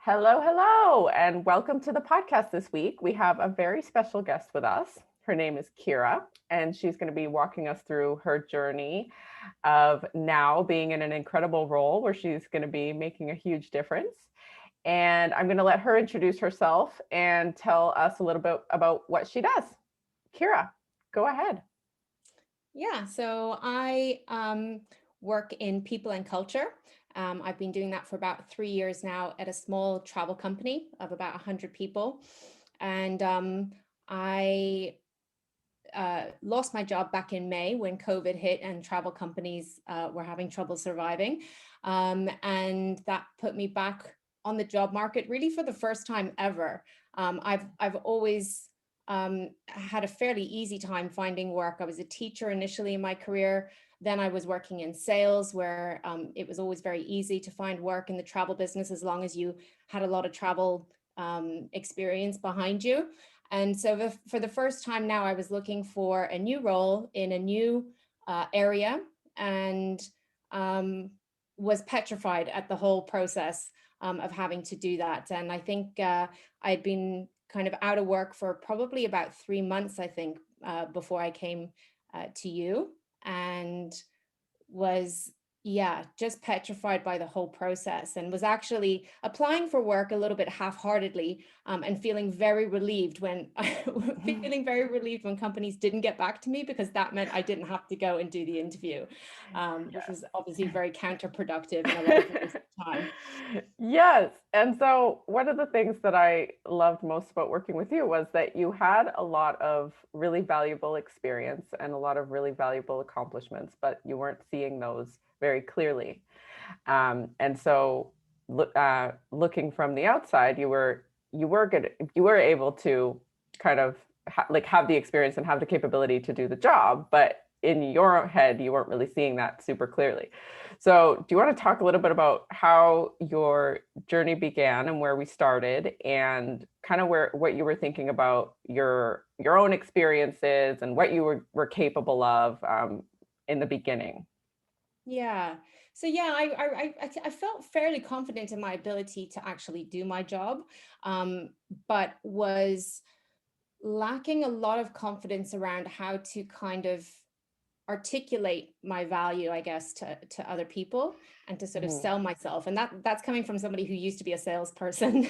Hello, hello, and welcome to the podcast this week. We have a very special guest with us. Her name is Ciara, and she's going to be walking us through her journey of now being in an incredible role where she's going to be making a huge difference. And I'm going to let her introduce herself and tell us a little bit about what she does. Ciara, go ahead. Yeah, so I work in people and culture. I've been doing that for about 3 years now at a small travel company of about 100 people. And I lost my job back in May when COVID hit and travel companies were having trouble surviving. And that put me back on the job market really for the first time ever. I've always had a fairly easy time finding work. I was a teacher initially in my career. Then I was working in sales where it was always very easy to find work in the travel business as long as you had a lot of travel experience behind you. And so for the first time now, I was looking for a new role in a new area and was petrified at the whole process of having to do that. And I think I'd been kind of out of work for probably about 3 months, I think, before I came to you and was just petrified by the whole process and was actually applying for work a little bit half-heartedly and feeling very relieved when companies didn't get back to me because that meant I didn't have to go and do the interview, which was obviously very counterproductive in a lot of ways at the time. Yes. And so one of the things that I loved most about working with you was that you had a lot of really valuable experience and a lot of really valuable accomplishments, but you weren't seeing those very clearly. And so looking from the outside, you were able to kind of have the experience and have the capability to do the job, but in your head, you weren't really seeing that super clearly. So, do you want to talk a little bit about how your journey began and where we started, and kind of what you were thinking about your own experiences and what you were capable of in the beginning? Yeah. So I felt fairly confident in my ability to actually do my job, but was lacking a lot of confidence around how to kind of articulate my value, I guess, to other people and to sort of Mhm. sell myself. And that's coming from somebody who used to be a salesperson.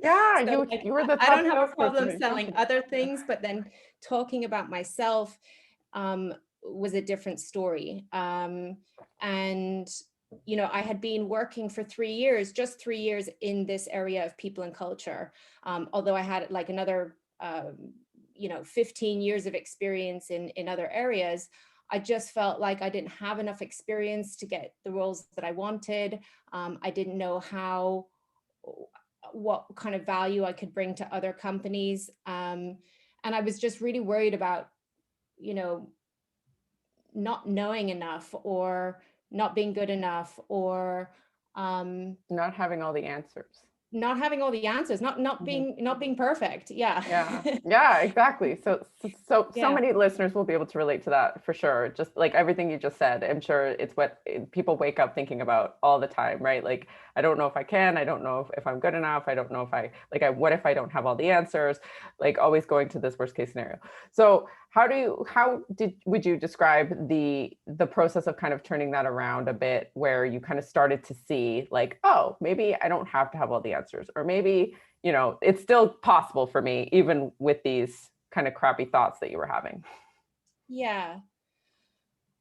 Yeah, So like you were the I top don't have a salesperson problem in selling company. other things, but then talking about myself was a different story. And I had been working for 3 years, just 3 years in this area of people and culture. Although I had like another 15 years of experience in other areas. I just felt like I didn't have enough experience to get the roles that I wanted. I didn't know what kind of value I could bring to other companies. And I was just really worried about, you know, not knowing enough or not being good enough or um, Not having all the answers. not having all the answers, not being perfect. Yeah. Yeah. Yeah, exactly. So Yeah. many listeners will be able to relate to that for sure. Just like everything you just said, I'm sure it's what people wake up thinking about all the time, right? Like, I don't know if I can, I don't know if I'm good enough, I don't know if what if I don't have all the answers? Like always going to this worst case scenario. So would you describe the process of kind of turning that around a bit where you kind of started to see like, oh, maybe I don't have to have all the answers, or maybe it's still possible for me, even with these kind of crappy thoughts that you were having. Yeah.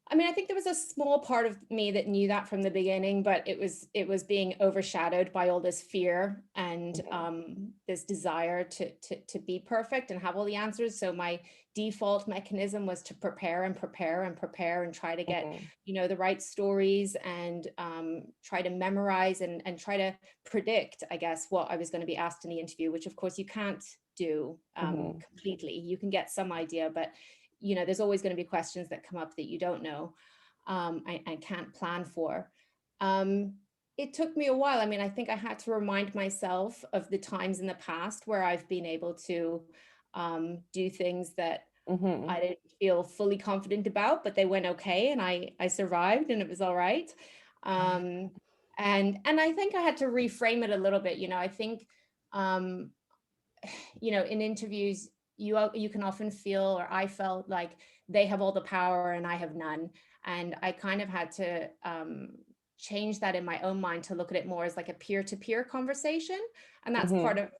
I mean, I think there was a small part of me that knew that from the beginning, but it was being overshadowed by all this fear and Mhm. this desire to be perfect and have all the answers. So my default mechanism was to prepare and prepare and prepare and try to get Mhm. the right stories and try to memorize and try to predict, I guess, what I was going to be asked in the interview, which of course you can't do Mhm. completely. You can get some idea, but there's always going to be questions that come up that you don't know and can't plan for. Um, it took me a while. I mean, I think I had to remind myself of the times in the past where I've been able to do things that Mhm. I didn't feel fully confident about, but they went okay, and I survived, and it was all right. Um, And I think I had to reframe it a little bit. I think um in interviews, you can often feel, or I felt like, they have all the power and I have none. And I kind of had to change that in my own mind to look at it more as like a peer-to-peer conversation. And that's Hmm. part of,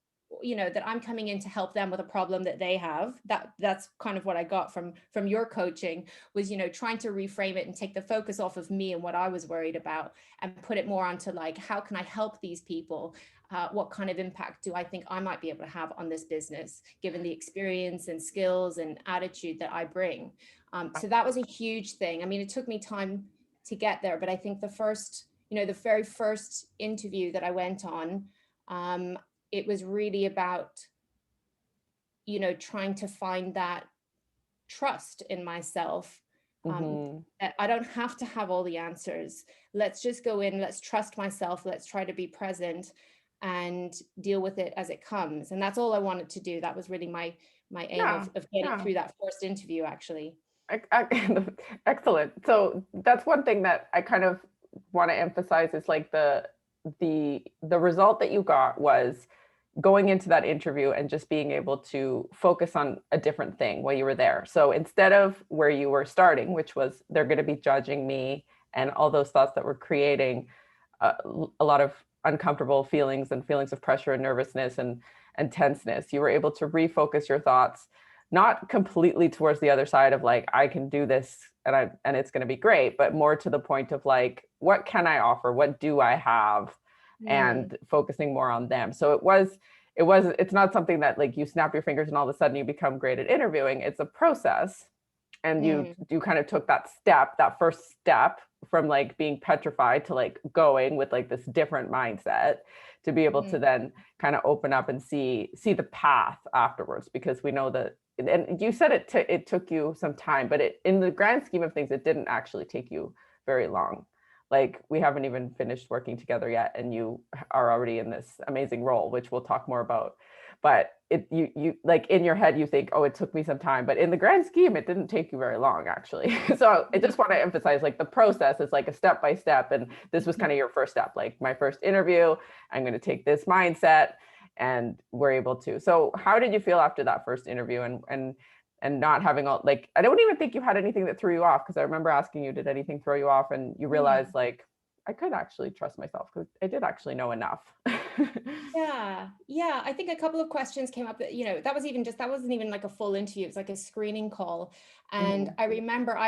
that I'm coming in to help them with a problem that they have. That's kind of what I got from your coaching, was trying to reframe it and take the focus off of me and what I was worried about, and put it more onto like, how can I help these people? What kind of impact do I think I might be able to have on this business, given the experience and skills and attitude that I bring? So that was a huge thing. I mean, it took me time to get there, but I think the very first interview that I went on, it was really about, trying to find that trust in myself, Hmm. that I don't have to have all the answers. Let's just go in, let's trust myself, let's try to be present and deal with it as it comes. And that's all I wanted to do. That was really my aim Yeah, of getting yeah. through that first interview, actually. Excellent. So that's one thing that I kind of want to emphasize is like the result that you got was going into that interview and just being able to focus on a different thing while you were there. So instead of where you were starting, which was they're going to be judging me and all those thoughts that were creating uh, a lot of uncomfortable feelings and feelings of pressure and nervousness and tenseness, you were able to refocus your thoughts not completely towards the other side of like I can do this and it's going to be great, but more to the point of like what can I offer, what do I have, Mm, and focusing more on them. So it's not something that like you snap your fingers and all of a sudden you become great at interviewing. It's a process, and you mm, you kind of took that first step from like being petrified to like going with like this different mindset to be able to mm, then kind of open up and see the path afterwards, because we know that, and you said it took you some time, but it, in the grand scheme of things, it didn't actually take you very long. Like we haven't even finished working together yet and you are already in this amazing role, which we'll talk more about. But you like in your head you think, oh, it took me some time, but in the grand scheme it didn't take you very long actually. So I just want to emphasize like the process is like a step by step, and this was kind of your first step, like my first interview, I'm going to take this mindset, and we're able to. So how did you feel after that first interview, and not having all, like, I don't even think you had anything that threw you off, because I remember asking you, did anything throw you off, and you realized mm. like I could actually trust myself because I did actually know enough. Yeah, yeah. I think a couple of questions came up that, that wasn't even like a full interview. It was like a screening call. And Mhm. I remember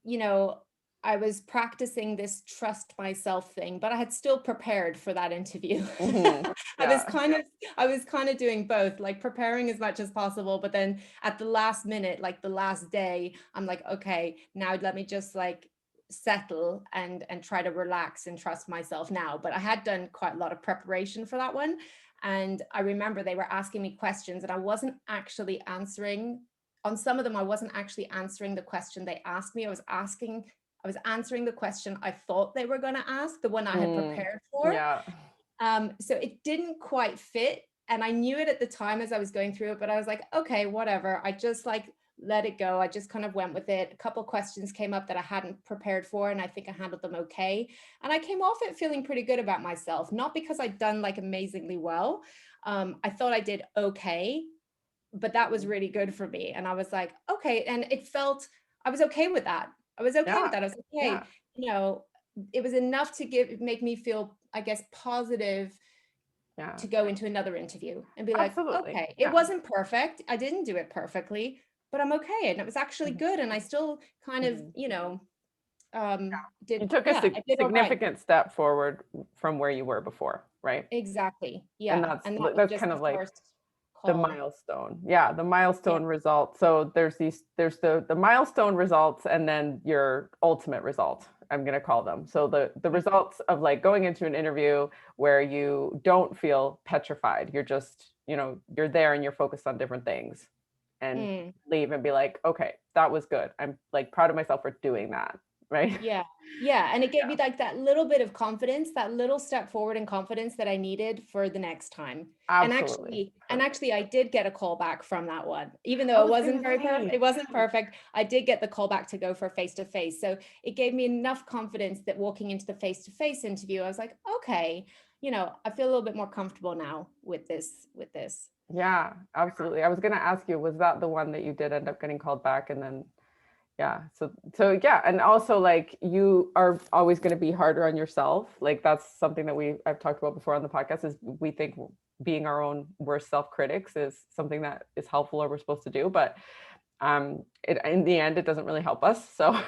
you know, I was practicing this trust myself thing, but I had still prepared for that interview. Mhm. I was Yeah. kind of I was kind of doing both, like preparing as much as possible, but then at the last minute, like the last day, I'm like, okay, now let me just like settle and try to relax and trust myself now. But I had done quite a lot of preparation for that one. And I remember they were asking me questions and I wasn't actually answering. On some of them, I wasn't actually answering the question they asked me. I was answering the question I thought they were going to ask, the one I had Mm. prepared for. Yeah. So it didn't quite fit. And I knew it at the time as I was going through it, but I was like, okay, whatever. I just like let it go. I just kind of went with it. A couple questions came up that I hadn't prepared for, and I think I handled them okay. And I came off it feeling pretty good about myself, not because I'd done like amazingly well. I thought I did okay, but that was Mhm. really good for me. And I was like, okay. And it felt, I was okay with that. I was okay with Yeah. that. I was like, Yeah. hey, it was enough to make me feel, I guess, positive Yeah. to go into another interview and be like, Absolutely. okay, it Yeah. wasn't perfect. I didn't do it perfectly, but I'm okay. And it was actually Mhm. good. And I still kind of, Mhm. did, You took a yeah, I did all right. significant step forward from where you were before, right? Exactly. And Yeah. that's And that was that's just kind the of like first the call. milestone. Yeah, the Yeah. milestone result. So there's the milestone results and then your ultimate result, I'm going to call them. So the Yeah. results of like going into an interview where you don't feel petrified. You're just, you're there and you're focused on different things, and Mm, leave and be like, okay, that was good. I'm like proud of myself for doing that. right? Yeah. Yeah. And it gave me like that little bit of confidence, that little step forward in confidence that I needed for the next time. And Absolutely. actually, and Perfect. actually I did get a call back from that one. Even I though it was wasn't gonna very perfect, say, it wasn't perfect. I did get the call back to go for face to face. So it gave me enough confidence that walking into the face to face interview, I was like, okay, I feel a little bit more comfortable now with this. yeah, absolutely. I was gonna ask you, was that the one that you did end up getting called back and then yeah. So yeah, and also like you are always going to be harder on yourself. Like that's something that I've talked about before on the podcast is we think being our own worst self critics is something that is helpful or we're supposed to do, but in the end it doesn't really help us. So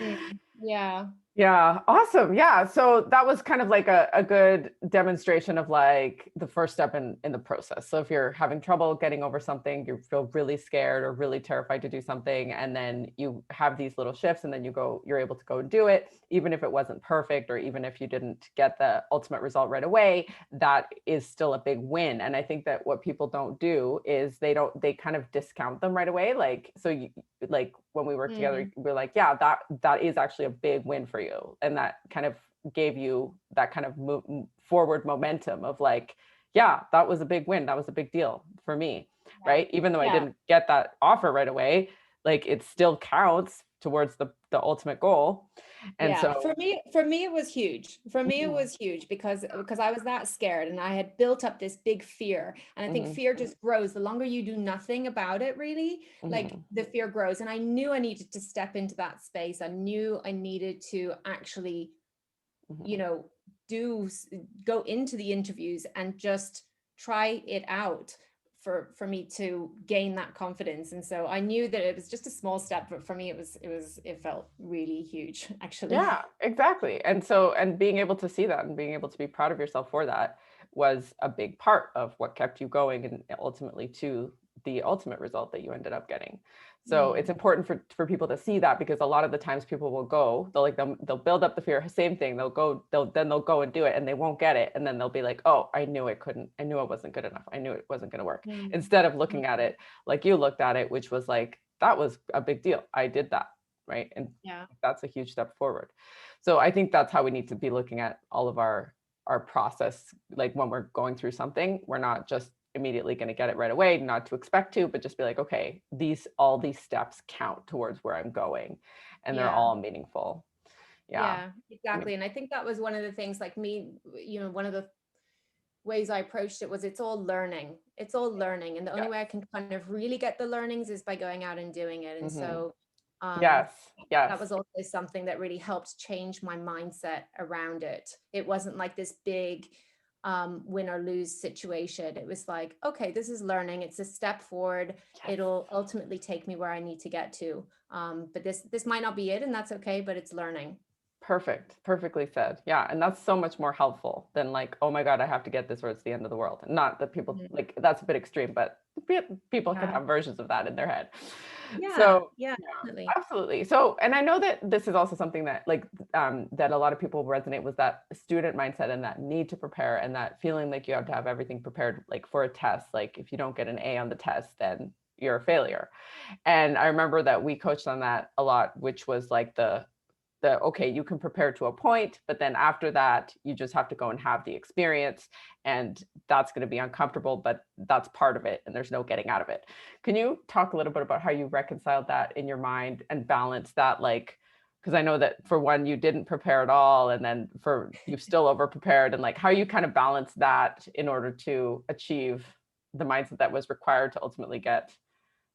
Mm, yeah. yeah, awesome. Yeah. So that was kind of like a good demonstration of like the first step in the process. So if you're having trouble getting over something, you feel really scared or really terrified to do something, and then you have these little shifts and then you're able to go and do it, even if it wasn't perfect or even if you didn't get the ultimate result right away, that is still a big win. And I think that what people don't do is they kind of discount them right away. Like, so you, like when we worked together, Mm, we're like, yeah, that is actually a big win for you, and that kind of gave you that kind of forward momentum of like, yeah, that was a big win, that was a big deal for me, yeah. right? Even though I Yeah. didn't get that offer right away, like it still counts towards the ultimate goal, and Yeah, so for me it was huge. For me it mhm, was huge because I was that scared and I had built up this big fear. And I think mhm, fear just grows the longer you do nothing about it really. Like mhm, the fear grows and I knew I needed to step into that space. I knew I needed to actually, you mhm. know, do go into the interviews and just try it out for me to gain that confidence. And so I knew that it was just a small step, but for me it felt really huge actually. Yeah, exactly. And so, and being able to see that and being able to be proud of yourself for that was a big part of what kept you going and ultimately to the ultimate result that you ended up getting. So it's Mm, important for people to see that because a lot of the times people will go, they'll build up the fear, same thing. They'll go and do it and they won't get it. And then they'll be like, oh, I knew I wasn't good enough. I knew it wasn't going to work. mm, Instead of looking at mm. it like you looked at it, which was like, that was a big deal. I did that. Right. And Yeah. that's a huge step forward. So I think that's how we need to be looking at all of our process. Like when we're going through something, we're not just immediately going to get it right away, not to expect to, but just be like, okay, all these steps count towards where I'm going and they're Yeah. all meaningful. Yeah. Yeah, I mean, exactly. And I think that was one of the things like me, one of the ways I approached it was it's all learning. It's all learning. And the only yes. way I can kind of really get the learnings is by going out and doing it. And Hmm. so um Yes. Yes. that was also something that really helped change my mindset around it. It wasn't like this big win or lose situation. It was like, okay, this is learning. It's a step forward. Yes. It'll ultimately take me where I need to get to. But this might not be it, and that's okay, but it's learning. Perfect. Perfectly said. Yeah. And that's so much more helpful than like, oh my God, I have to get this or it's the end of the world. Not that people Mhm. like that's a bit extreme, but people can Yeah. have versions of that in their head. Yeah. So Yeah, yeah, definitely. absolutely. So, and I know that this is also something that like that a lot of people resonate with that student mindset and that need to prepare and that feeling like you have to have everything prepared like for a test. Like if you don't get an A on the test, then you're a failure. And I remember that we coached on that a lot, which was like the okay, you can prepare to a point, but then after that you just have to go and have the experience, and that's going to be uncomfortable, but that's part of it and there's no getting out of it. Can you talk a little bit about how you reconciled that in your mind and balance that, like, because I know that for one you didn't prepare at all and then for you've still over prepared, and like how you kind of balance that in order to achieve the mindset that was required to ultimately get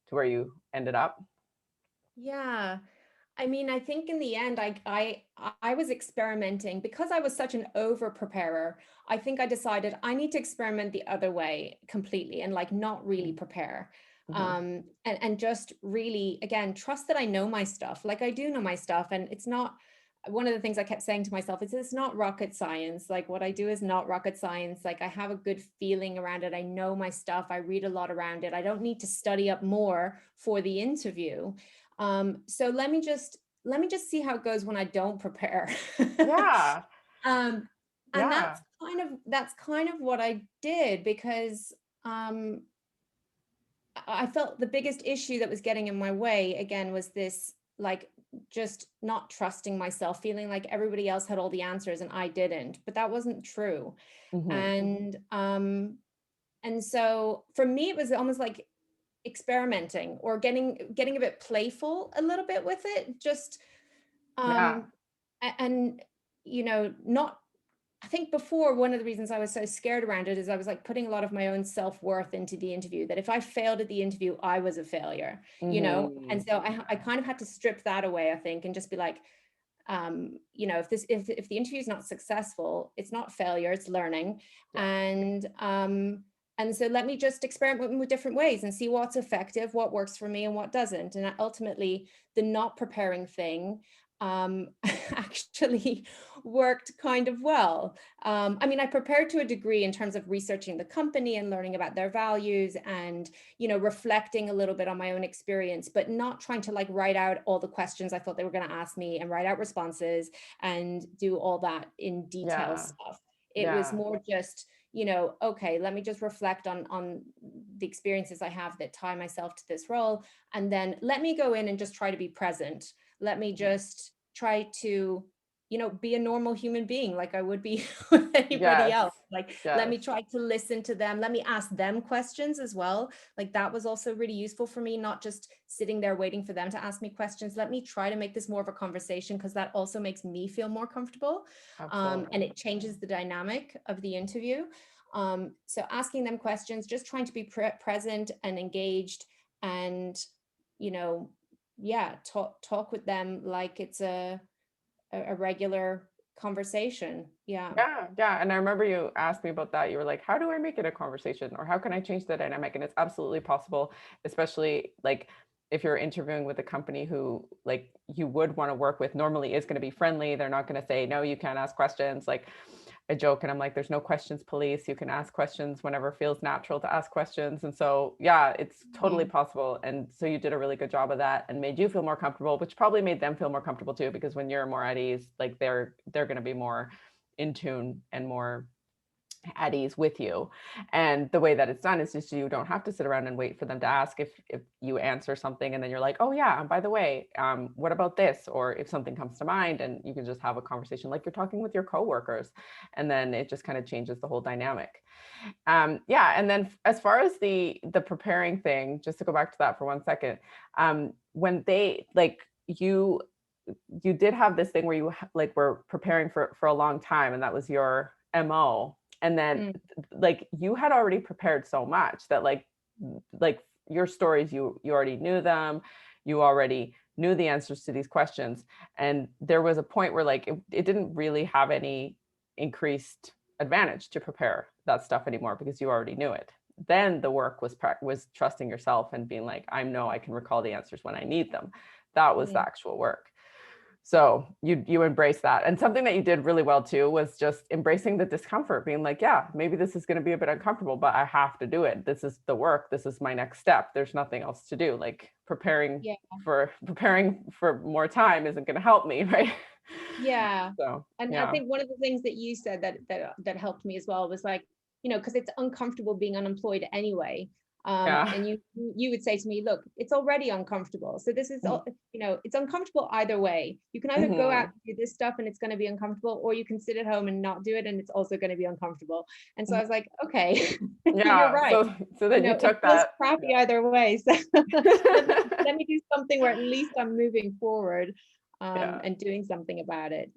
to where you ended up. Yeah. I mean, I think in the end, I was experimenting because I was such an over preparer. I think I decided I need to experiment the other way completely and like not really prepare. Mm-hmm. And just really again trust that I know my stuff. Like I do know my stuff, and it's not one of the things I kept saying to myself is it's not rocket science. Like what I do is not rocket science. Like I have a good feeling around it. I know my stuff. I read a lot around it. I don't need to study up more for the interview. So let me just see how it goes when I don't prepare. Yeah. um, and Yeah. that's kind of what I did because I felt the biggest issue that was getting in my way again was this like just not trusting myself, feeling like everybody else had all the answers and I didn't, but that wasn't true. Hmm. And so for me, it was almost like experimenting or getting a bit playful a little bit with it, just Yeah. um and not, I think before, one of the reasons I was so scared around it is I was like putting a lot of my own self-worth into the interview, that if I failed at the interview, I was a failure. And Hmm. so I kind of had to strip that away, I think, and just be like, if the interview is not successful, it's not failure, it's learning. Yeah. And so let me just experiment with different ways and see what's effective, what works for me and what doesn't. And ultimately the not preparing thing actually worked kind of well. I mean, I prepared to a degree in terms of researching the company and learning about their values and, reflecting a little bit on my own experience, but not trying to like write out all the questions I thought they were going to ask me and write out responses and do all that in detail Yeah. stuff. It was Yeah. more just, okay, let me just reflect on the experiences I have that tie myself to this role. And then let me go in and just try to be present. Let me just try to, be a normal human being like I would be with anybody Yes. else. Like, let Yes. me try to listen to them. Let me ask them questions as well. Like, that was also really useful for me, not just sitting there waiting for them to ask me questions. Let me try to make this more of a conversation, because that also makes me feel more comfortable. And Absolutely. it changes the dynamic of the interview. So asking them questions, just trying to be present and engaged, and, you know, yeah, talk with them like it's a regular conversation. Yeah. Yeah, yeah. And I remember you asked me about that. You were like, how do I make it a conversation, or how can I change the dynamic? And it's absolutely possible, especially like if you're interviewing with a company who like you would want to work with, normally is going to be friendly. They're not going to say, no, you can't ask questions. Like I joke and I'm like, there's no questions police. You can ask questions whenever it feels natural to ask questions. And so, yeah, it's totally Mhm. possible. And so you did a really good job of that and made you feel more comfortable, which probably made them feel more comfortable too, because when you're more at ease, like they're going to be more in tune and more at ease with you. And the way that it's done is just you don't have to sit around and wait for them to ask. If you answer something and then you're like, oh yeah, and by the way, what about this? Or if something comes to mind, and you can just have a conversation like you're talking with your coworkers, and then it just kind of changes the whole dynamic. Yeah, and then as far as the preparing thing, just to go back to that for 1 second, when they like you did have this thing where you like were preparing for a long time, and that was your mo. And then Mm. like you had already prepared so much that like your stories, you already knew them, you already knew the answers to these questions, and there was a point where like it didn't really have any increased advantage to prepare that stuff anymore because you already knew it. Then the work was trusting yourself and being like, I know I can recall the answers when I need them. That was the Yeah. actual work. So you embrace that. And something that you did really well too was just embracing the discomfort, being like, yeah, maybe this is going to be a bit uncomfortable, but I have to do it. This is the work. This is my next step. There's nothing else to do. Like Yeah. preparing for more time isn't going to help me, right? Yeah. So And I yeah. think one of the things that you said that helped me as well was like, because it's uncomfortable being unemployed anyway. Yeah. And you would say to me, look, it's already uncomfortable. So this is all, it's uncomfortable either way. You can either go out Hmm. and do this stuff and it's going to be uncomfortable, or you can sit at home and not do it and it's also going to be uncomfortable. And so I was like, okay, you're Yeah. right. So then you It took feels that. crappy either way. So let me do something where at least I'm moving forward, Yeah. and doing something about it.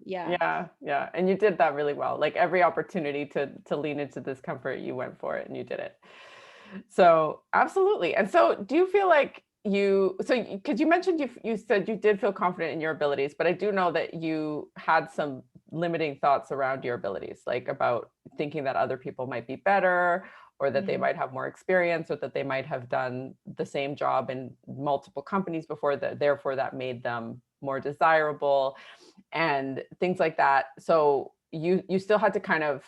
Yeah. Yeah, yeah. And you did that really well. Like every opportunity to lean into discomfort, you went for it and you did it. So, absolutely. And so do you feel like because you mentioned you said you did feel confident in your abilities, but I do know that you had some limiting thoughts around your abilities, like about thinking that other people might be better, or that they Mm. might have more experience, or that they might have done the same job in multiple companies before, that therefore that made them more desirable and things like that. So you still had to kind of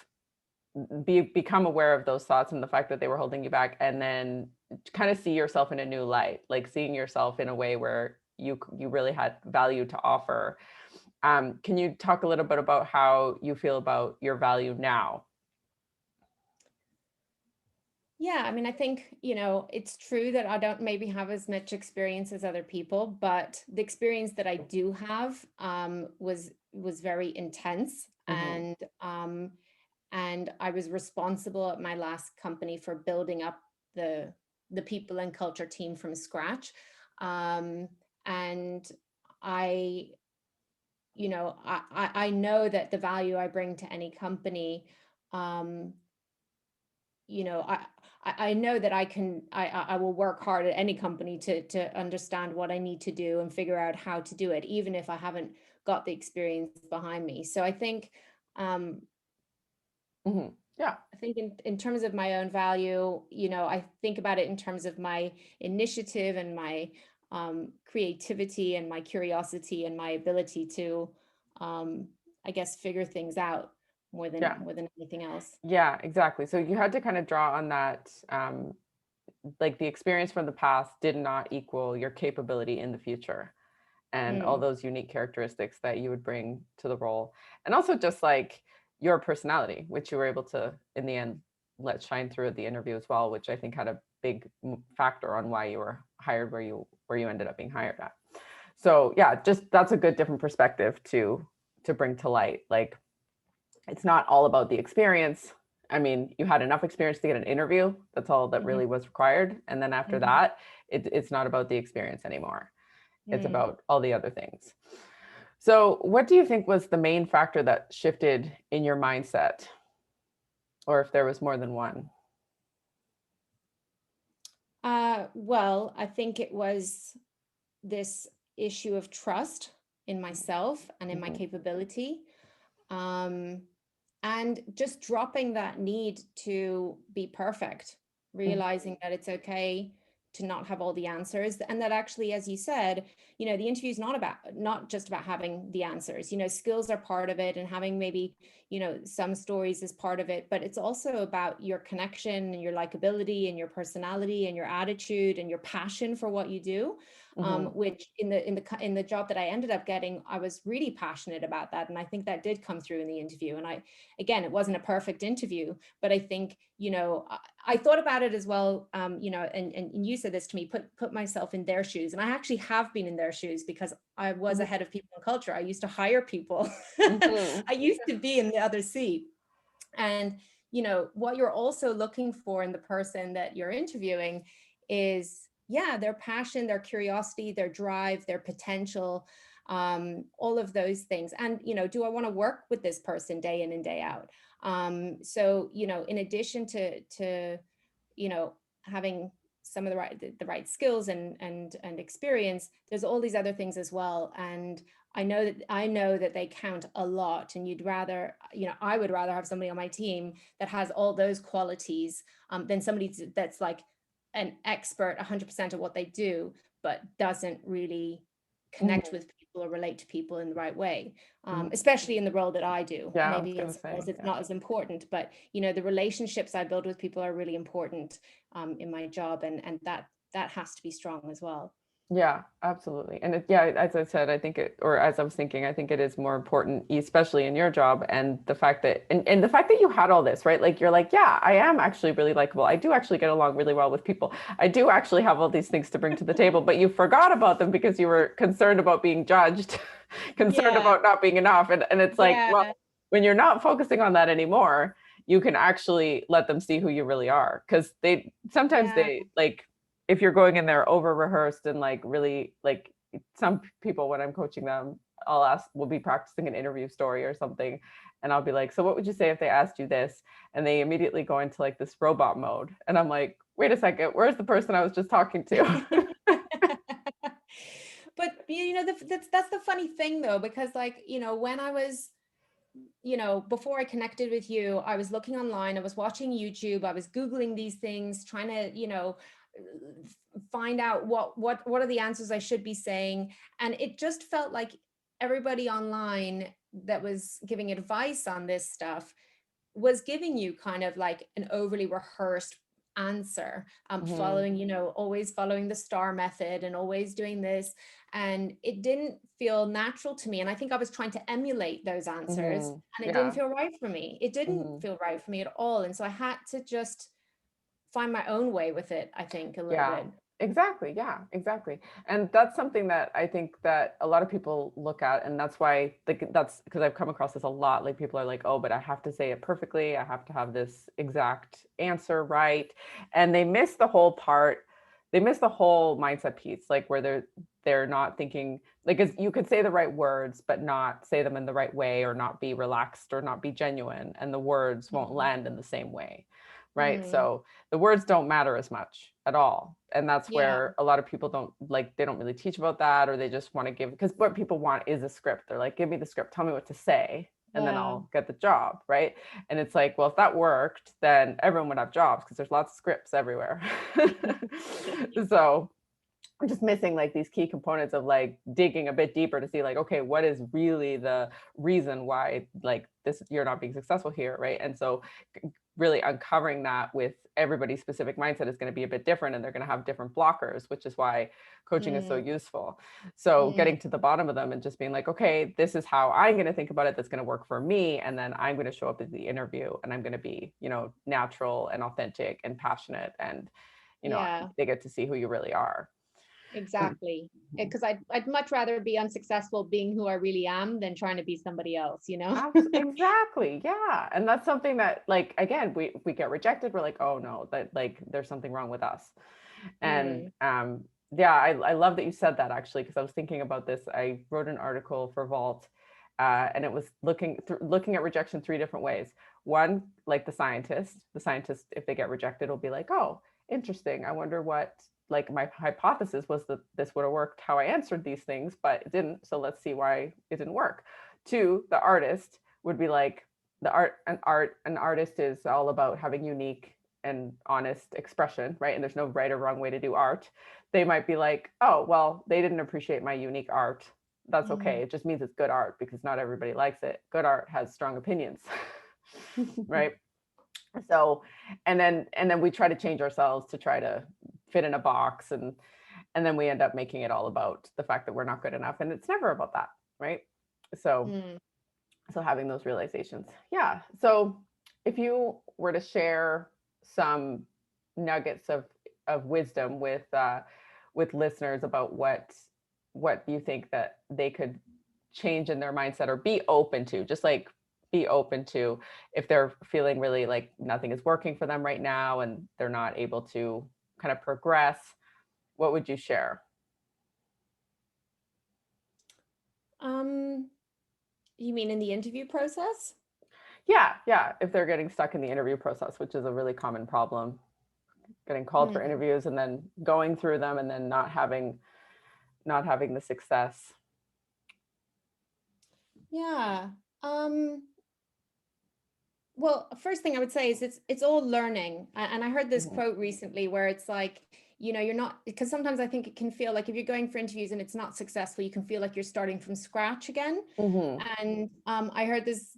become aware of those thoughts and the fact that they were holding you back, and then kind of see yourself in a new light, like seeing yourself in a way where you really had value to offer. Can you talk a little bit about how you feel about your value now? Yeah, I mean, I think, it's true that I don't maybe have as much experience as other people, but the experience that I do have was very intense, Hmm. and I was responsible at my last company for building up the the people and culture team from scratch. Um, and I, I know that the value I bring to any company, um, you know, I know that I will work hard at any company to understand what I need to do and figure out how to do it, even if I haven't got the experience behind me. So um, Hmm. Yeah. I think in terms of my own value, I think about it in terms of my initiative and my creativity and my curiosity and my ability to, um, I guess, figure things out Yeah. more than anything else. Yeah, exactly. So you had to kind of draw on that, like the experience from the past did not equal your capability in the future, and all Mm, those unique characteristics that you would bring to the role. And also just like your personality, which you were able to, in the end, let shine through at the interview as well, which I think had a big factor on why you were hired where you ended up being hired at. So yeah, just that's a good different perspective to bring to light. Like it's not all about the experience. I mean, you had enough experience to get an interview. That's all that mhm, really was required. And then after mhm, that, it's not about the experience anymore. It's mm. about all the other things. So, what do you think was the main factor that shifted in your mindset, or if there was more than one? Well, I think it was this issue of trust in myself and in my Hmm. capability. Um, and just dropping that need to be perfect, Hmm. realizing that it's okay to not have all the answers, and that actually, as you said, the interview is not just about having the answers. Skills are part of it, and having maybe some stories is part of it, but it's also about your connection and your likability and your personality and your attitude and your passion for what you do, Hmm. which in the job that I ended up getting, I was really passionate about that, and I think that did come through in the interview. And again, it wasn't a perfect interview, but I think I thought about it as well. And you said this to me, put myself in their shoes, and I actually have been in their shoes because I was a Hmm. head of people and culture. I used to hire people. Hmm. I used to be in the other seat, and what you're also looking for in the person that you're interviewing is, yeah, their passion, their curiosity, their drive, their potential, all of those things. And do I want to work with this person day in and day out? So in addition to having some of the right skills and experience, there's all these other things as well. And I know that they count a lot, and I would rather have somebody on my team that has all those qualities, than somebody that's like an expert 100% of what they do, but doesn't really connect Hmm. with people or relate to people in the right way, Hmm. especially in the role that I do. Yeah, I was Maybe in gonna some roles say, it's yeah. not as important, but the relationships I build with people are really important, in my job, and that has to be strong as well. Yeah, absolutely. And yeah, as I said, I think or as I was thinking, I think it is more important, especially in your job, and the fact that, and the fact that you had all this, right? Like you're like, yeah, I am actually really likable. I do actually get along really well with people. I do actually have all these things to bring to the table, but you forgot about them because you were concerned about being judged, concerned Yeah, about not being enough. And it's like, well, yeah, when you're not focusing on that anymore, you can actually let them see who you really are. Because sometimes yeah. they like, if you're going in there over rehearsed and like really like some people when I'm coaching them, we'll be practicing an interview story or something, and I'll be like, so what would you say if they asked you this? And they immediately go into like this robot mode, and I'm like, wait a second, where's the person I was just talking to? But that's the funny thing though, because like when I was, before I connected with you, I was looking online, I was watching YouTube, I was Googling these things, trying to, find out what are the answers I should be saying. And it just felt like everybody online that was giving advice on this stuff was giving you kind of like an overly rehearsed answer, Mhm. following, always following the star method and always doing this. And it didn't feel natural to me. And I think I was trying to emulate those answers, Mhm. and it didn't Yeah. feel right for me. It didn't Mhm. feel right for me at all. And so I had to just find my own way with it, I think, a little Yeah, bit. exactly. Yeah, exactly. And that's something that I think that a lot of people look at, and that's why, like, that's because I've come across this a lot. Like, people are like, "Oh, but I have to say it perfectly. I have to have this exact answer right," and they miss the whole part. They miss the whole mindset piece, like where they're not thinking like, as you could say the right words, but not say them in the right way, or not be relaxed, or not be genuine, and the words won't Mhm. land in the same way, right? Mm, So the words don't matter as much at all. And that's yeah, where a lot of people don't like, they don't really teach about that, or they just want to give, because what people want is a script. They're like, give me the script, tell me what to say, and then yeah. I'll get the job, right? And it's like, well, if that worked, then everyone would have jobs because there's lots of scripts everywhere. So I'm just missing like these key components of like digging a bit deeper to see like, okay, what is really the reason why like this you're not being successful here, right? And so really uncovering that with everybody's specific mindset is going to be a bit different, and they're going to have different blockers, which is why coaching is so Mm, useful. So mm, getting to the bottom of them and just being like, okay, this is how I'm going to think about it, that's going to work for me, and then I'm going to show up at the interview and I'm going to be, natural and authentic and passionate, and yeah. they get to see who you really are. And Exactly. Because I'd much rather be unsuccessful being who I really am than trying to be somebody else, you know? Exactly. Yeah. And that's something that, like, again, we get rejected. We're like, oh no, that like there's something wrong with us. And Mm, yeah, I love that you said that, actually, because I was thinking about this. I wrote an article for Vault, and it was looking at rejection three different ways. One, like the scientist, if they get rejected, will be like, oh, interesting. I wonder what, like, my hypothesis was that this would have worked how I answered these things, but it didn't. So let's see why it didn't work. Two, the artist would be like, an artist is all about having unique and honest expression, right? And there's no right or wrong way to do art. They might be like, oh, well, they didn't appreciate my unique art. That's mm. okay. It just means it's good art, because not everybody likes it. Good art has strong opinions, right? So, and then we try to change ourselves to try to fit in a box, and then we end up making it all about the fact that we're not good enough, and it's never about that, right? So, Mm. having those realizations. Yeah. So if you were to share some nuggets of wisdom with listeners about what you think that they could change in their mindset, or be open to, just like be open to, if they're feeling really like nothing is working for them right now and they're not able to kind of progress, what would you share? Um, you mean in the interview process? Yeah, yeah, if they're getting stuck in the interview process, which is a really common problem, getting called for Mm. interviews and then going through them and then not having the success. Yeah. Um, Well, first thing I would say is it's all learning. And I heard this Mhm, quote recently where it's like, you're not, because sometimes I think it can feel like if you're going for interviews and it's not successful, you can feel like you're starting from scratch again. mhm. And I heard this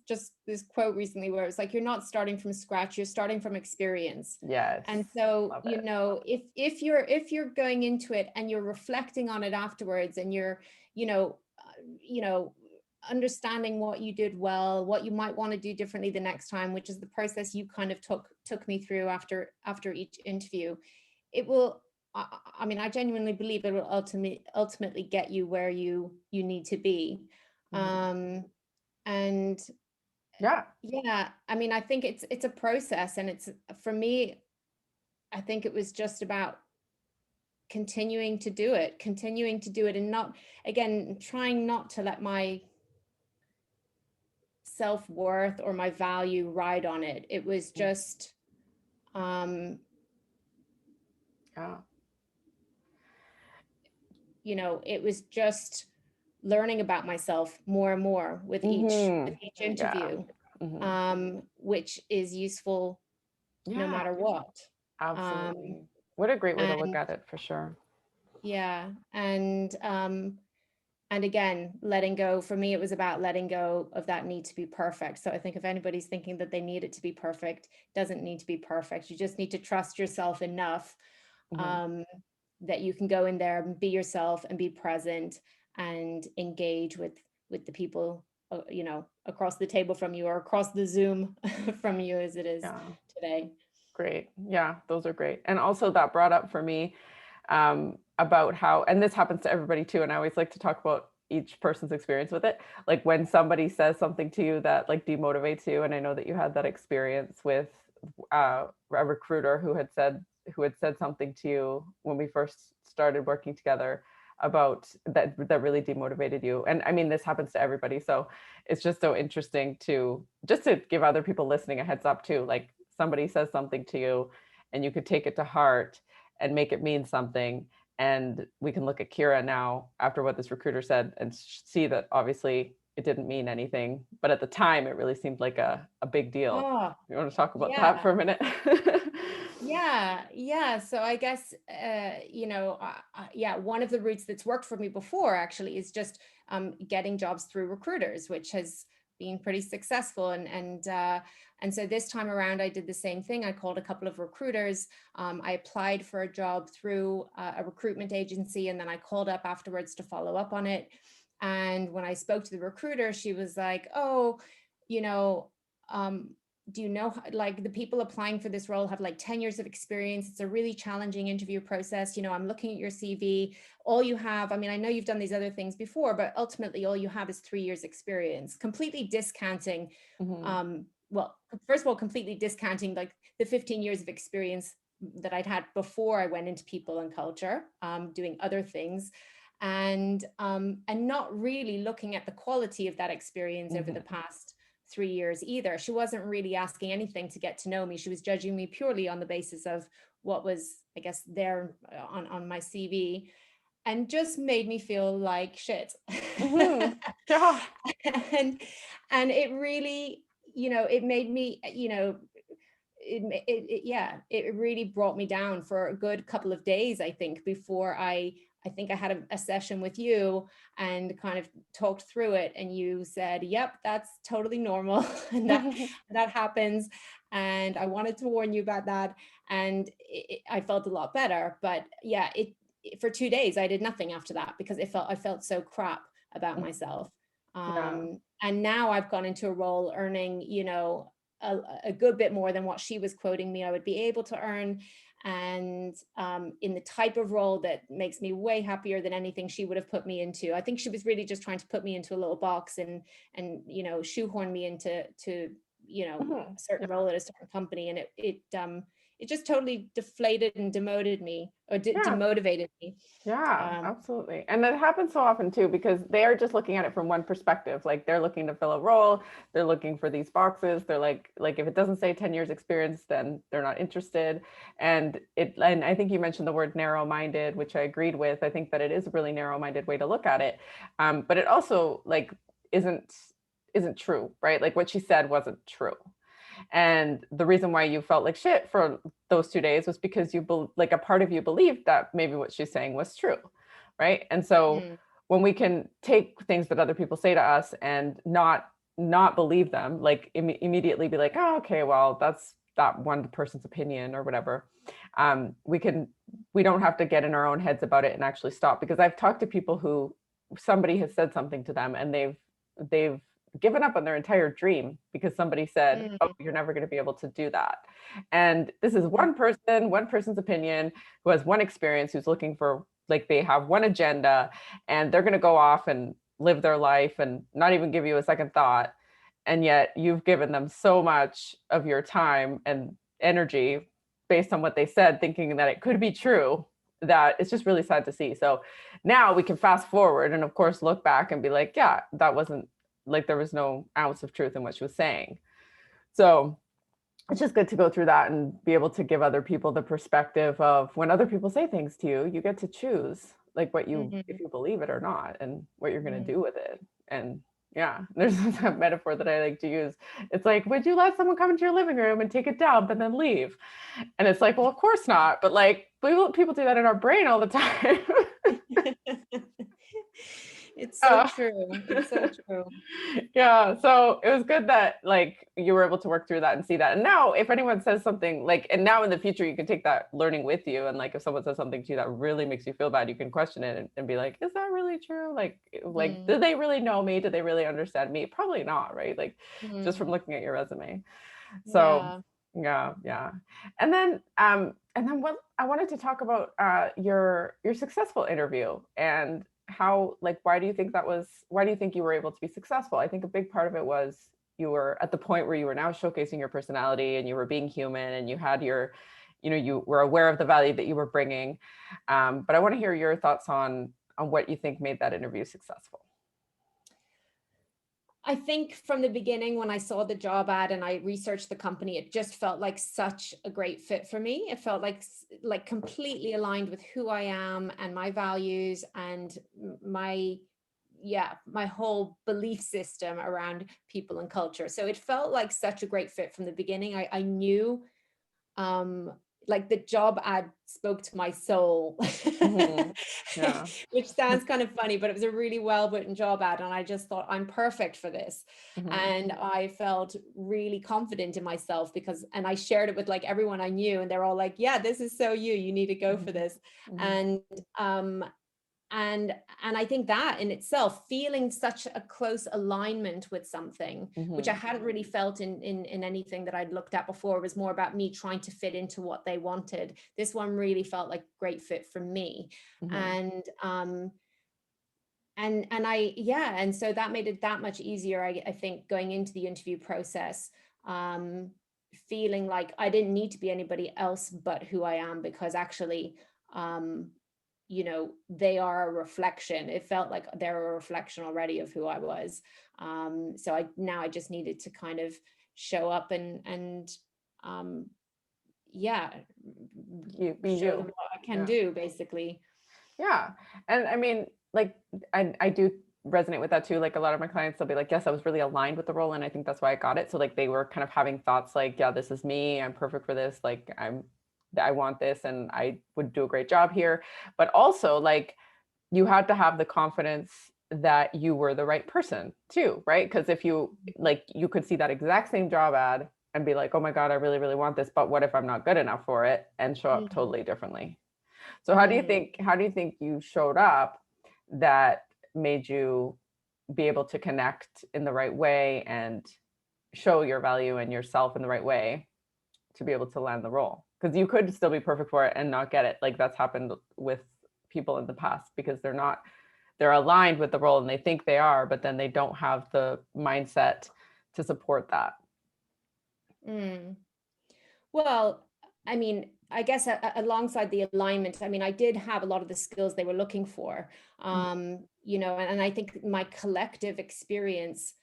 quote recently where it's like, you're not starting from scratch, you're starting from experience. Yes, And so, love it. if you're going into it and you're reflecting on it afterwards, and you're, you know, you know, understanding what you did well, what you might want to do differently the next time, which is the process you kind of took me through after each interview. It will, I mean, I genuinely believe it will ultimately get you where you need to be. Mhm. um and Yeah. yeah, I mean, I think it's a process, and it's, for me, I think it was just about continuing to do it, and not, again, trying not to let my self-worth or my value ride on it. It was Mm, just, um yeah. it was just learning about myself more and more with each Mhm. Yeah. interview, Mhm. which is useful no Yeah, matter what. um absolutely. What a great way to look and at it, for sure. yeah, and again, letting go, for me, it was about letting go of that need to be perfect. So I think if anybody's thinking that they need it to be perfect, it doesn't need to be perfect. You just need to trust yourself enough, Mhm. um, that you can go in there and be yourself and be present and engage with the people, across the table from you, or across the Zoom from you, as it is Yeah. today. Great. Yeah, those are great. And also that brought up for me about how, and this happens to everybody too. And I always like to talk about each person's experience with it. Like when somebody says something to you that like demotivates you, and I know that you had that experience with a recruiter who had said something to you when we first started working together about that really demotivated you. And I mean, this happens to everybody. So it's just so interesting to just to give other people listening a heads up too. Like somebody says something to you and you could take it to heart and make it mean something. And we can look at Ciara now after what this recruiter said and see that obviously it didn't mean anything. But at the time, it really seemed like a big deal. Oh, You want to talk about that yeah. for a minute? Yeah, yeah. So I guess yeah, one of the routes that's worked for me before actually is just getting jobs through recruiters, which has been pretty successful. And so this time around, I did the same thing. I called a couple of recruiters. I applied for a job through a recruitment agency, and then I called up afterwards to follow up on it. And when I spoke to the recruiter, she was like, "Oh, you know." Do you know, like, the people applying for this role have like 10 years of experience. It's a really challenging interview process. I'm looking at your CV. All you have, I mean, I know you've done these other things before, but ultimately all you have is 3 years experience, completely discounting, Mhm. well, first of all, completely discounting like the 15 years of experience that I'd had before I went into people and culture, doing other things, and not really looking at the quality of that experience over the Mhm. past 3 years either. She wasn't really asking anything to get to know me. She was judging me purely on the basis of what was, I guess, there on my CV, and just made me feel like shit. Mhm. Yeah. and and it really, it made me, yeah, it really brought me down for a good couple of days, I think, before I think I had a session with you and kind of talked through it, and you said, yep, that's totally normal, and that happens, and I wanted to warn you about that. And I felt a lot better. But yeah, for 2 days I did nothing after that because I felt so crap about myself. Yeah. And now I've gone into a role earning, a good bit more than what she was quoting me I would be able to earn, and in the type of role that makes me way happier than anything she would have put me into. I think she was really just trying to put me into a little box and shoehorn me into Mhm. a certain role at a certain company, and it just totally deflated and demoted me, or Yeah. demotivated me. Yeah, um, absolutely. And that happens so often too, because they are just looking at it from one perspective. Like they're looking to fill a role, they're looking for these boxes. They're like if it doesn't say 10 years experience, then they're not interested. And I think you mentioned the word narrow-minded, which I agreed with. I think that it is a really narrow-minded way to look at it. But it also like isn't isn't true, right? Like what she said wasn't true. And the reason why you felt like shit for those 2 days was because like a part of you believed that maybe what she's saying was true. Right. And so mm, when we can take things that other people say to us and not believe them, like immediately be like, oh, okay, well, that's that one person's opinion or whatever. We can, we don't have to get in our own heads about it and actually stop, because I've talked to people who somebody has said something to them and they've given up on their entire dream because somebody said, "Oh, mm, you're never going to be able to do that." And this is mm, one person's opinion, who has one experience, who's looking for, like, they have one agenda and they're going to go off and live their life and not even give you a second thought. And yet you've given them so much of your time and energy based on what they said, thinking that it could be true, that it's just really sad to see. So now we can fast forward and of course look back and be like, yeah, that wasn't, like, there was no ounce of truth in what she was saying. So it's just good to go through that and be able to give other people the perspective of, when other people say things to you, you get to choose like what you, if mm, you believe it or not, and what you're going to mm. do with it. And yeah, there's a metaphor that I like to use. It's like, would you let someone come into your living room and take a dump and then leave? And it's like, well, of course not. But like, people do that in our brain all the time. It's so uh, true. It's so true. yeah, so it was good that like you were able to work through that and see that. And now if anyone says something like, and now in the future you can take that learning with you, and like if someone says something to you that really makes you feel bad, you can question it and be like, is that really true? Like Mm, do they really know me? Do they really understand me? Probably not, right? Like just mm. from looking at your resume. So Yeah. Yeah, yeah. And then what I wanted to talk about your successful interview and how, like, why do you think that was, why do you think you were able to be successful? I think a big part of it was you were at the point where you were now showcasing your personality and you were being human and you had your, you were aware of the value that you were bringing. But I want to hear your thoughts on what you think made that interview successful. I think from the beginning, when I saw the job ad and I researched the company, it just felt like such a great fit for me. It felt like completely aligned with who I am and my values and my my whole belief system around people and culture. So it felt like such a great fit from the beginning. I knew um like the job ad spoke to my soul. Hmm. Yeah. Which sounds kind of funny, but it was a really well written job ad and I just thought I'm perfect for this. Hmm. And I felt really confident in myself because, and I shared it with like everyone I knew and they're all like, yeah, this is so you need to go for Hmm. this. Hmm. And um and and I think that in itself, feeling such a close alignment with something which I Hmm. hadn't really felt in anything that I'd looked at before, was more about me trying to fit into what they wanted. This one really felt like great fit for me. Hmm. And I yeah, and so that made it that much easier. I think going into the interview process, um feeling like I didn't need to be anybody else but who I am, because actually um they are a reflection. It felt like they're a reflection already of who I was. So I just needed to kind of show up and um yeah, You be show them you. what I can Yeah. do basically. Yeah. And I mean, like, I do resonate with that too. Like a lot of my clients, they'll be like, yes, I was really aligned with the role. And I think that's why I got it. So like they were kind of having thoughts like, yeah, this is me. I'm perfect for this. Like I want this and I would do a great job here. But also like you had to have the confidence that you were the right person too, right? Because if you like, you could see that exact same job ad and be like, oh my God, I really, really want this. But what if I'm not good enough for it, and show up Mm, totally differently? So mm. how do you think you showed up that made you be able to connect in the right way and show your value and yourself in the right way to be able to land the role? Because you could still be perfect for it and not get it. Like that's happened with people in the past because they're aligned with the role and they think they are, but then they don't have the mindset to support that. Mm. Well, I mean, I guess alongside the alignment, I mean, I did have a lot of the skills they were looking for. And I think my collective experience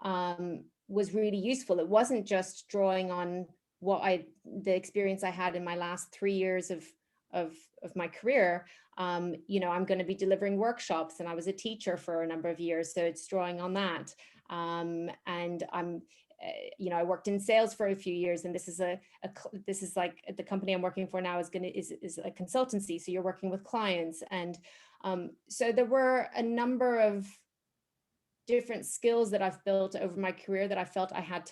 was really useful. It wasn't just drawing on the experience I had in my last 3 years of of my career. I'm going to be delivering workshops, and I was a teacher for a number of years, so it's drawing on that. And I worked in sales for a few years, and this is like the company I'm working for now is a consultancy, so you're working with clients. And so there were a number of different skills that I've built over my career that I felt I had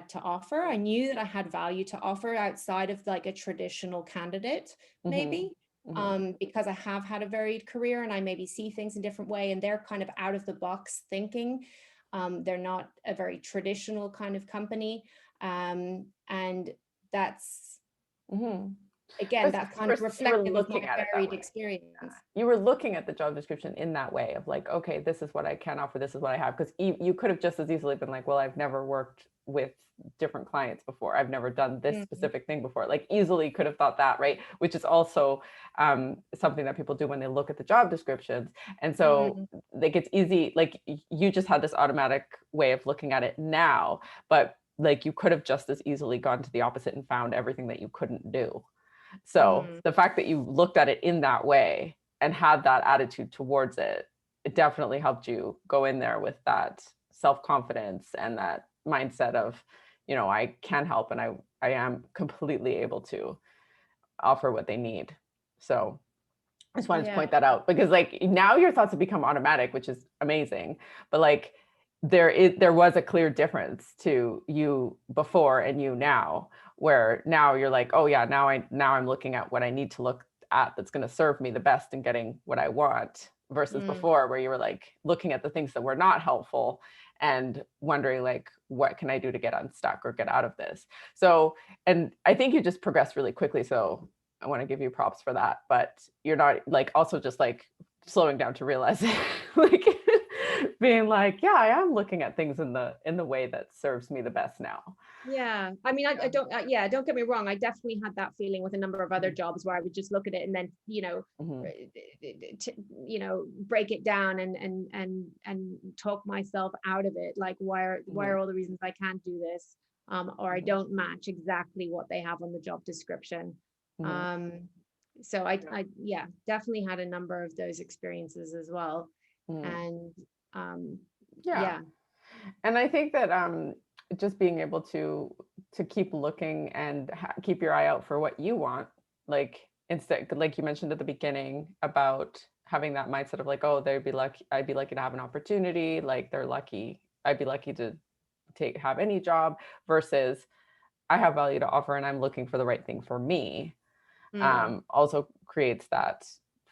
to offer. I knew that I had value to offer outside of like a traditional candidate, Mm-hmm. maybe. Mm-hmm. Because I have had a varied career and I maybe see things in different way, and they're kind of out of the box thinking. They're not a very traditional kind of company. And that's, Mm-hmm. again, that's kind of You were reflective of my looking at it that varied way. Yeah. experience. You were looking at the job description in that way of like, okay, this is what I can offer, this is what I have. Because you could have just as easily been like, well, I've never worked with different clients before. I've never done this Mhm, specific thing before. Like easily could have thought that, right? Which is also something that people do when they look at the job descriptions. And so mhm, like it's easy, like you just had this automatic way of looking at it now, but like you could have just as easily gone to the opposite and found everything that you couldn't do. So mm. the fact that you looked at it in that way and had that attitude towards it, it definitely helped you go in there with that self-confidence and that mindset of, I can help and I am completely able to offer what they need. So I just wanted to Yeah. point that out because like now your thoughts have become automatic, which is amazing. But like there was a clear difference to you before and you now, where now you're like, oh yeah, now I'm looking at what I need to look at that's going to serve me the best in getting what I want, versus Mm, before where you were like looking at the things that were not helpful and wondering like, what can I do to get unstuck or get out of this? So, and I think you just progressed really quickly. So I want to give you props for that. But you're not like also just like slowing down to realize it, like being like, yeah, I am looking at things in the way that serves me the best now. Yeah, I mean, I Yeah. don't, yeah, don't get me wrong. I definitely had that feeling with a number of other Mhm. jobs where I would just look at it and then, Mhm. break it down and talk myself out of it. Like, why are Mhm. all the reasons I can't do this, or I Mhm. don't match exactly what they have on the job description. Mhm. Um, so yeah, definitely had a number of those experiences as well, Mhm. and um, Yeah. yeah. And I think that just being able to keep looking and keep your eye out for what you want, like instead, like you mentioned at the beginning about having that mindset of like, oh, they'd be lucky, I'd be lucky to have an opportunity, like they're lucky, I'd be lucky to have any job, versus I have value to offer and I'm looking for the right thing for me, Mm, also creates that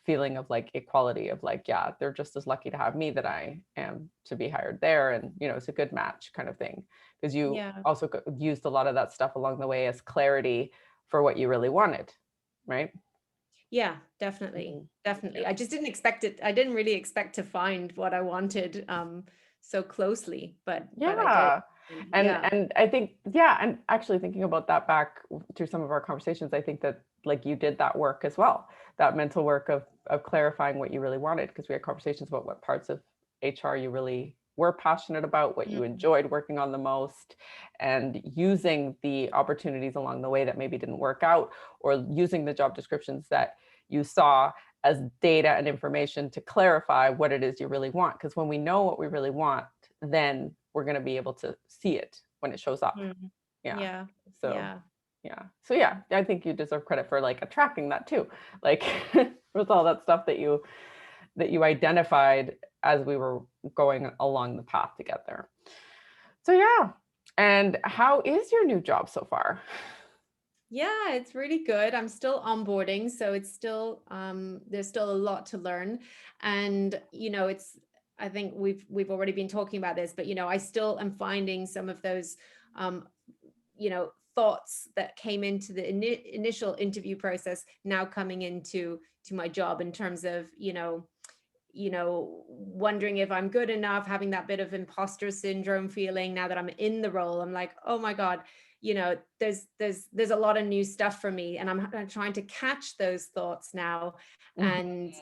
feeling of like equality of like, yeah, they're just as lucky to have me that I am to be hired there. And, it's a good match kind of thing. Because you yeah. also used a lot of that stuff along the way as clarity for what you really wanted. Right. Yeah, definitely. Mhm. Definitely. Yeah. I just didn't expect it. I didn't really expect to find what I wanted so closely, but I did. Yeah. And And yeah. I think, yeah, and actually thinking about that back through some of our conversations, I think that like you did that work as well, that mental work of clarifying what you really wanted, because we had conversations about what parts of HR you really were passionate about, what you Mm, enjoyed working on the most, and using the opportunities along the way that maybe didn't work out, or using the job descriptions that you saw as data and information to clarify what it is you really want. Because when we know what we really want, then we're going to be able to see it when it shows up. mm. Yeah. Yeah. So, Yeah. yeah. So yeah, I think you deserve credit for like attracting that too. Like with all that stuff that you identified as we were going along the path to get there. So yeah. And how is your new job so far? Yeah, it's really good. I'm still onboarding, so it's still there's still a lot to learn. And it's I think we've already been talking about this, but I still am finding some of those um thoughts that came into the initial interview process now coming into my job in terms of wondering if I'm good enough, having that bit of imposter syndrome feeling now that I'm in the role. I'm like, oh my God, there's a lot of new stuff for me. And I'm trying to catch those thoughts now Mhm. and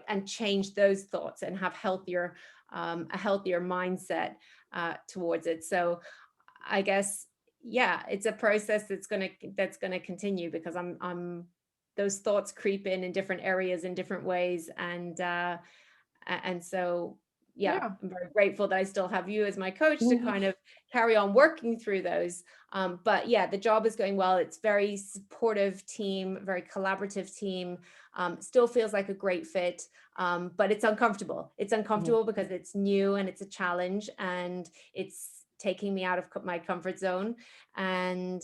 and change those thoughts and have a healthier mindset towards it. So I guess, yeah, it's a process that's gonna continue because I'm those thoughts creep in different areas in different ways, and so yeah, Yeah. I'm very grateful that I still have you as my coach to Mhm. kind of carry on working through those. But yeah, the job is going well. It's very supportive team, very collaborative team. Still feels like a great fit, but it's uncomfortable. It's Mhm. uncomfortable because it's new and it's a challenge and it's taking me out of my comfort zone. And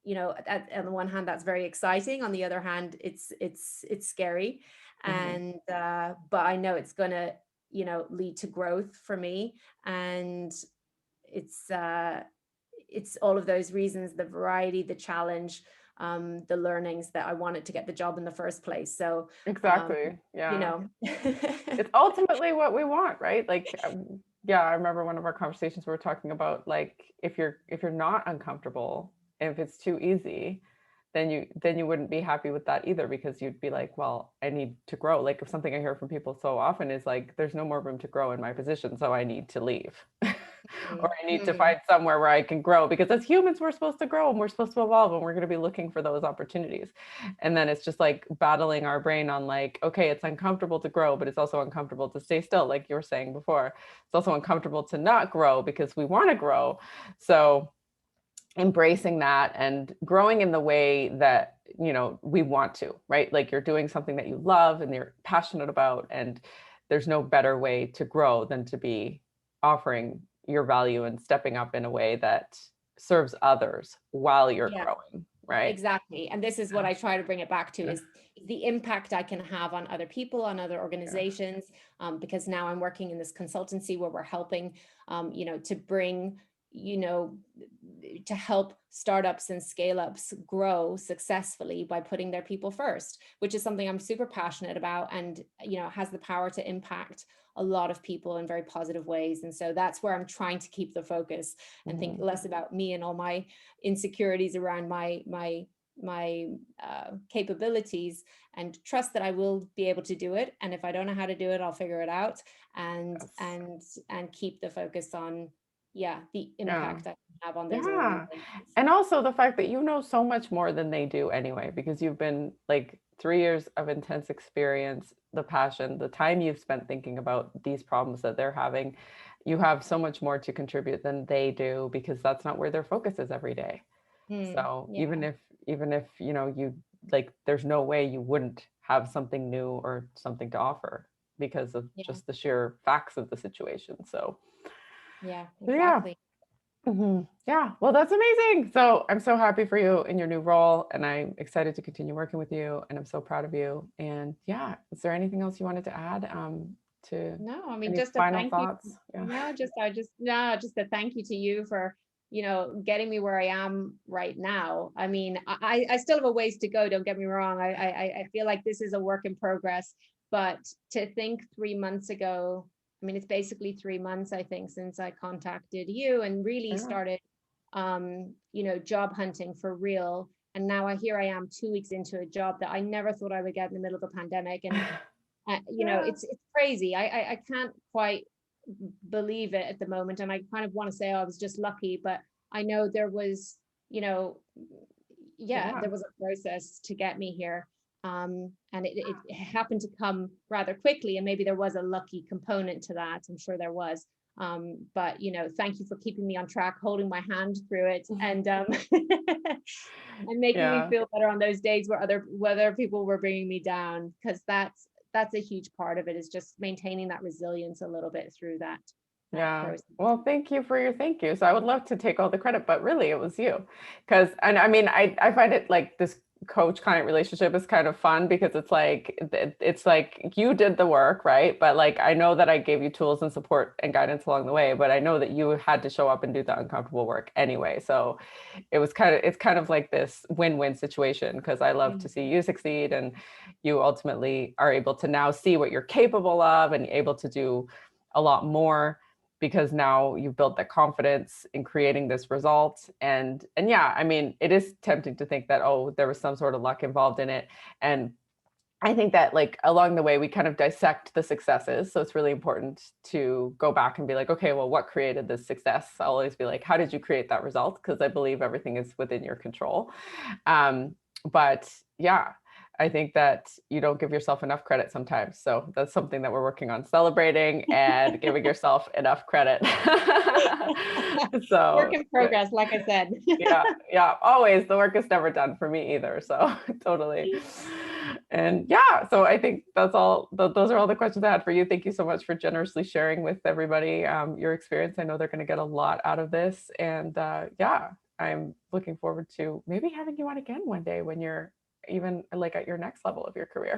on the one hand that's very exciting, on the other hand it's scary, Mhm. and but I know it's gonna lead to growth for me, and it's it's all of those reasons, the variety, the challenge, the learnings, that I wanted to get the job in the first place. So um Exactly. you Yeah. know It's ultimately what we want, right? Like, yeah, I remember one of our conversations we were talking about like if you're not uncomfortable, if it's too easy, then you wouldn't be happy with that either, because you'd be like, well, I need to grow. Like if something I hear from people so often is like, there's no more room to grow in my position, so I need to leave. Or I need to Mhm. find somewhere where I can grow, because as humans we're supposed to grow and we're supposed to evolve and we're going to be looking for those opportunities. And then it's just like battling our brain on like, okay, it's uncomfortable to grow, but it's also uncomfortable to stay still, like you were saying before. It's also uncomfortable to not grow because we want to grow. So embracing that and growing in the way that we want to, right? Like you're doing something that you love and you're passionate about, and there's no better way to grow than to be offering your value and stepping up in a way that serves others while you're Yeah. growing, right? Exactly. And this is what I try to bring it back to Yeah. is the impact I can have on other people, on other Yeah. organizations, because now I'm working in this consultancy where we're helping, to bring, you know, to help startups and scale ups grow successfully by putting their people first, which is something I'm super passionate about, and has the power to impact a lot of people in very positive ways. And so that's where I'm trying to keep the focus and think Mhm. less about me and all my insecurities around my capabilities, and trust that I will be able to do it. And if I don't know how to do it, I'll figure it out, and Yes. keep the focus on, yeah, the Yeah. impact I can have on those Yeah. organizations. And also the fact that you know so much more than they do anyway, because you've been like 3 years of intense experience, the passion, the time you've spent thinking about these problems that they're having. You have so much more to contribute than they do because that's not where their focus is every day. So Yeah, even if, you like there's no way you wouldn't have something new or something to offer because of yeah, just the sheer facts of the situation. yeah, So yeah. exactly. Yeah, well, that's amazing. So I'm so happy for you in your new role, and I'm excited to continue working with you, and I'm so proud of you. And yeah, is there anything else you wanted to add to No, I mean, any just a final thank you. thoughts? Yeah. No, just a thank you to you for, getting me where I am right now. I mean, I still have a ways to go. Don't get me wrong. I feel like this is a work in progress, but to think 3 months ago, I mean, it's basically 3 months, I think, since I contacted you and really Yeah. started, job hunting for real. And now I am 2 weeks into a job that I never thought I would get in the middle of a pandemic. And Yeah. it's crazy. I can't quite believe it at the moment, and I kind of want to say, oh, I was just lucky, but I know there was, you know, yeah, Yeah. there was a process to get me here. And it happened to come rather quickly, and maybe there was a lucky component to that. I'm sure there was. But thank you for keeping me on track, holding my hand through it, and and making me Yeah. feel better on those days where other people were bringing me down, because that's a huge part of it, is just maintaining that resilience a little bit through that Yeah. process. Well, thank you for your thank you. So I would love to take all the credit, but really it was you. And I mean, I find it like this coach client relationship is kind of fun because it's like you did the work, right? But like I know that I gave you tools and support and guidance along the way, but I know that you had to show up and do the uncomfortable work anyway. So it's kind of like this win-win situation because I love to Mm. see you succeed and you ultimately are able to now see what you're capable of and able to do a lot more because now you've built that confidence in creating this result. And yeah, I mean, it is tempting to think that, oh, there was some sort of luck involved in it. And I think that like along the way we kind of dissect the successes. So it's really important to go back and be like, okay, well, what created this success? I'll always be like, how did you create that result? Because I believe everything is within your control. But yeah, I think that you don't give yourself enough credit sometimes. So that's something that we're working on, celebrating and giving yourself enough credit. Work So in progress, like I said. yeah, yeah, always. The work is never done for me either. So totally. And yeah, so I think that's all. Those are all the questions I had for you. Thank you so much for generously sharing with everybody your experience. I know they're going to get a lot out of this. And yeah, I'm looking forward to maybe having you on again one day when you're even like at your next level of your career.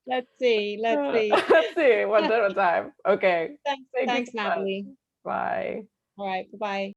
Let's see. Let's see. Let's see, one at a time. Okay. Thanks, Thank you so thanks, much. Natalie. Bye. All right. Bye-bye.